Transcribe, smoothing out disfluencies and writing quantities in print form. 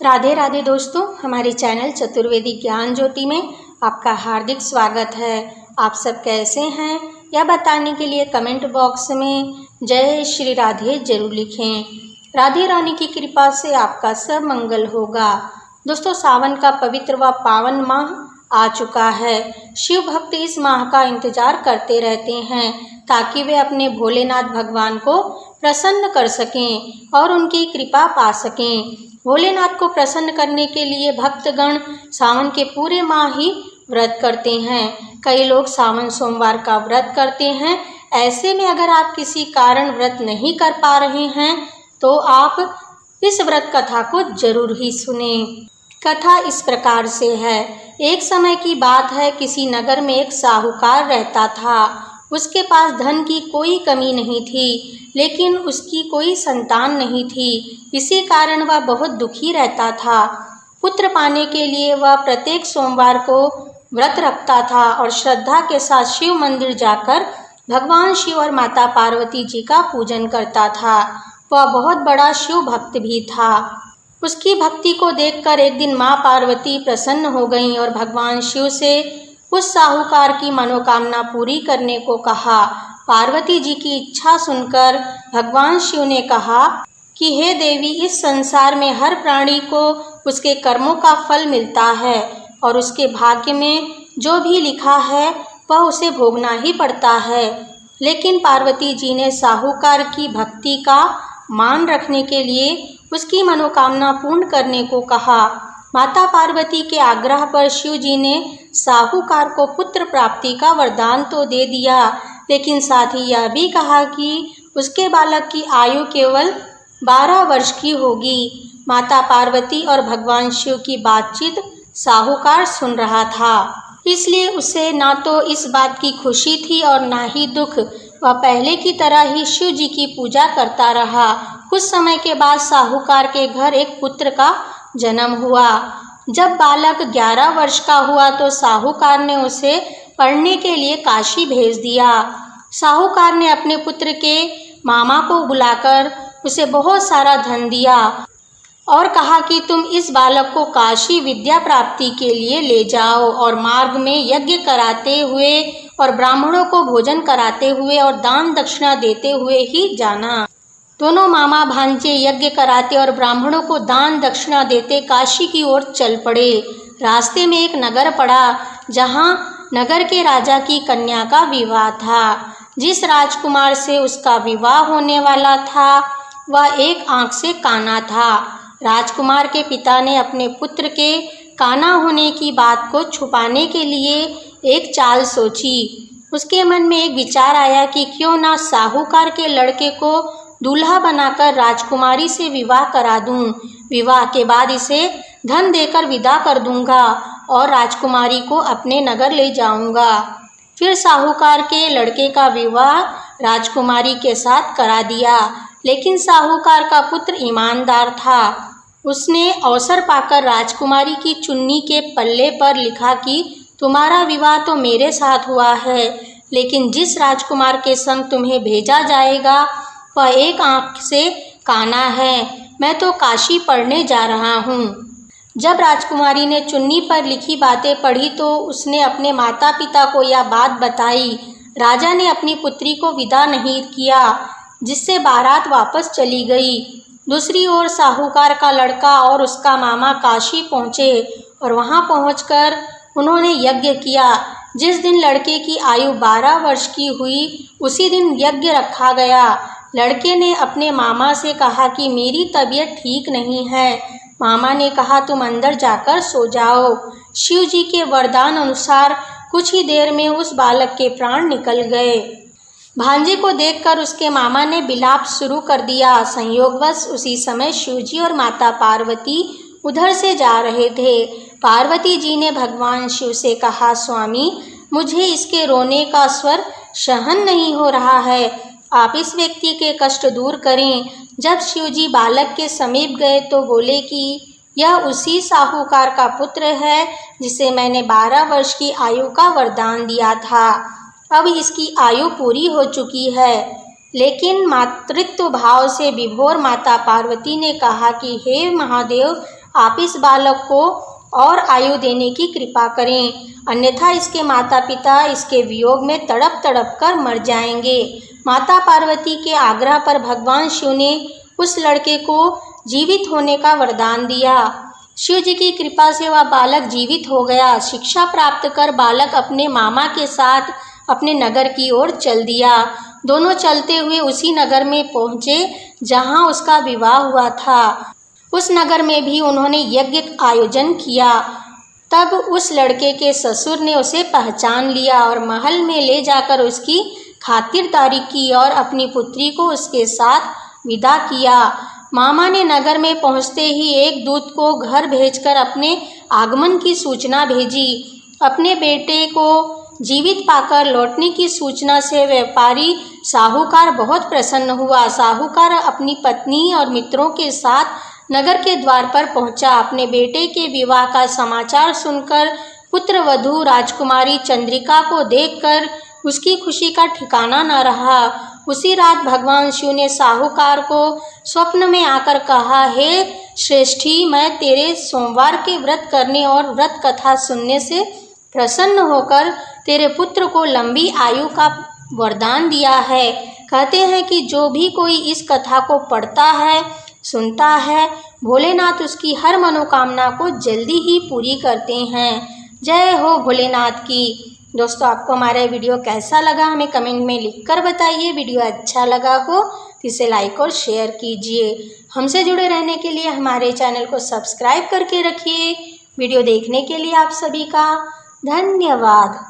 राधे राधे दोस्तों, हमारे चैनल चतुर्वेदी ज्ञान ज्योति में आपका हार्दिक स्वागत है। आप सब कैसे हैं यह बताने के लिए कमेंट बॉक्स में जय श्री राधे जरूर लिखें। राधे रानी की कृपा से आपका सब मंगल होगा। दोस्तों, सावन का पवित्र व पावन माह आ चुका है। शिव भक्त इस माह का इंतजार करते रहते हैं ताकि वे अपने भोलेनाथ भगवान को प्रसन्न कर सकें और उनकी कृपा पा सकें। भोलेनाथ को प्रसन्न करने के लिए भक्तगण सावन के पूरे माह ही व्रत करते हैं। कई लोग सावन सोमवार का व्रत करते हैं। ऐसे में अगर आप किसी कारण व्रत नहीं कर पा रहे हैं तो आप इस व्रत कथा को जरूर ही सुने। कथा इस प्रकार से है। एक समय की बात है, किसी नगर में एक साहूकार रहता था। उसके पास धन की कोई कमी नहीं थी, लेकिन उसकी कोई संतान नहीं थी। इसी कारण वह बहुत दुखी रहता था। पुत्र पाने के लिए वह प्रत्येक सोमवार को व्रत रखता था और श्रद्धा के साथ शिव मंदिर जाकर भगवान शिव और माता पार्वती जी का पूजन करता था। वह बहुत बड़ा शिव भक्त भी था। उसकी भक्ति को देखकर एक दिन माँ पार्वती प्रसन्न हो गईं और भगवान शिव से उस साहूकार की मनोकामना पूरी करने को कहा। पार्वती जी की इच्छा सुनकर भगवान शिव ने कहा कि हे देवी, इस संसार में हर प्राणी को उसके कर्मों का फल मिलता है और उसके भाग्य में जो भी लिखा है वह उसे भोगना ही पड़ता है। लेकिन पार्वती जी ने साहूकार की भक्ति का मान रखने के लिए उसकी मनोकामना पूर्ण करने को कहा। माता पार्वती के आग्रह पर शिव जी ने साहूकार को पुत्र प्राप्ति का वरदान तो दे दिया, लेकिन साथ ही यह भी कहा कि उसके बालक की आयु केवल 12 वर्ष की होगी। माता पार्वती और भगवान शिव की बातचीत साहूकार सुन रहा था, इसलिए उसे ना तो इस बात की खुशी थी और ना ही दुख। वह पहले की तरह ही शिव जी की पूजा करता रहा। कुछ समय के बाद साहूकार के घर एक पुत्र का जन्म हुआ। जब बालक 11 वर्ष का हुआ तो साहूकार ने उसे पढ़ने के लिए काशी भेज दिया। साहूकार ने अपने पुत्र के मामा को बुलाकर उसे बहुत सारा धन दिया और कहा कि तुम इस बालक को काशी विद्या प्राप्ति के लिए ले जाओ और मार्ग में यज्ञ कराते हुए और ब्राह्मणों को भोजन कराते हुए और दान दक्षिणा देते हुए ही जाना। दोनों मामा भांजे यज्ञ कराते और ब्राह्मणों को दान दक्षिणा देते काशी की ओर चल पड़े। रास्ते में एक नगर पड़ा जहां नगर के राजा की कन्या का विवाह था। जिस राजकुमार से उसका विवाह होने वाला था वह एक आंख से काना था। राजकुमार के पिता ने अपने पुत्र के काना होने की बात को छुपाने के लिए एक चाल सोची। उसके मन में एक विचार आया कि क्यों ना साहूकार के लड़के को दूल्हा बनाकर राजकुमारी से विवाह करा दूं। विवाह के बाद इसे धन देकर विदा कर दूंगा और राजकुमारी को अपने नगर ले जाऊंगा। फिर साहूकार के लड़के का विवाह राजकुमारी के साथ करा दिया। लेकिन साहूकार का पुत्र ईमानदार था। उसने अवसर पाकर राजकुमारी की चुन्नी के पल्ले पर लिखा कि तुम्हारा विवाह तो मेरे साथ हुआ है, लेकिन जिस राजकुमार के संग तुम्हें भेजा जाएगा वह एक आंख से काना है। मैं तो काशी पढ़ने जा रहा हूँ। जब राजकुमारी ने चुन्नी पर लिखी बातें पढ़ी तो उसने अपने माता पिता को यह बात बताई। राजा ने अपनी पुत्री को विदा नहीं किया, जिससे बारात वापस चली गई। दूसरी ओर साहूकार का लड़का और उसका मामा काशी पहुँचे और वहाँ पहुँचकर उन्होंने यज्ञ किया। जिस दिन लड़के की आयु 12 वर्ष की हुई उसी दिन यज्ञ रखा गया। लड़के ने अपने मामा से कहा कि मेरी तबीयत ठीक नहीं है। मामा ने कहा तुम अंदर जाकर सो जाओ। शिव जी के वरदान अनुसार कुछ ही देर में उस बालक के प्राण निकल गए। भांजे को देखकर उसके मामा ने विलाप शुरू कर दिया। संयोगवश उसी समय शिव जी और माता पार्वती उधर से जा रहे थे। पार्वती जी ने भगवान शिव से कहा, स्वामी, मुझे इसके रोने का स्वर सहन नहीं हो रहा है। आप इस व्यक्ति के कष्ट दूर करें। जब शिव जी बालक के समीप गए तो बोले कि यह उसी साहूकार का पुत्र है जिसे मैंने 12 वर्ष की आयु का वरदान दिया था। अब इसकी आयु पूरी हो चुकी है। लेकिन मातृत्व भाव से विभोर माता पार्वती ने कहा कि हे महादेव, आप इस बालक को और आयु देने की कृपा करें, अन्यथा इसके माता पिता इसके वियोग में तड़प तड़प कर मर जाएंगे। माता पार्वती के आग्रह पर भगवान शिव ने उस लड़के को जीवित होने का वरदान दिया। शिव जी की कृपा से वह बालक जीवित हो गया। शिक्षा प्राप्त कर बालक अपने मामा के साथ अपने नगर की ओर चल दिया। दोनों चलते हुए उसी नगर में पहुँचे जहाँ उसका विवाह हुआ था। उस नगर में भी उन्होंने यज्ञ आयोजन किया। तब उस लड़के के ससुर ने उसे पहचान लिया और महल में ले जाकर उसकी खातिरदारी की और अपनी पुत्री को उसके साथ विदा किया। मामा ने नगर में पहुंचते ही एक दूत को घर भेजकर अपने आगमन की सूचना भेजी। अपने बेटे को जीवित पाकर लौटने की सूचना से व्यापारी साहूकार बहुत प्रसन्न हुआ। साहूकार अपनी पत्नी और मित्रों के साथ नगर के द्वार पर पहुंचा। अपने बेटे के विवाह का समाचार सुनकर पुत्र वधू राजकुमारी चंद्रिका को देखकर उसकी खुशी का ठिकाना न रहा। उसी रात भगवान शिव ने साहूकार को स्वप्न में आकर कहा, हे श्रेष्ठी, मैं तेरे सोमवार के व्रत करने और व्रत कथा सुनने से प्रसन्न होकर तेरे पुत्र को लंबी आयु का वरदान दिया है। कहते हैं कि जो भी कोई इस कथा को पढ़ता है, सुनता है, भोलेनाथ उसकी हर मनोकामना को जल्दी ही पूरी करते हैं। जय हो भोलेनाथ की। दोस्तों, आपको हमारा वीडियो कैसा लगा हमें कमेंट में लिखकर बताइए। वीडियो अच्छा लगा हो तो इसे लाइक और शेयर कीजिए। हमसे जुड़े रहने के लिए हमारे चैनल को सब्सक्राइब करके रखिए। वीडियो देखने के लिए आप सभी का धन्यवाद।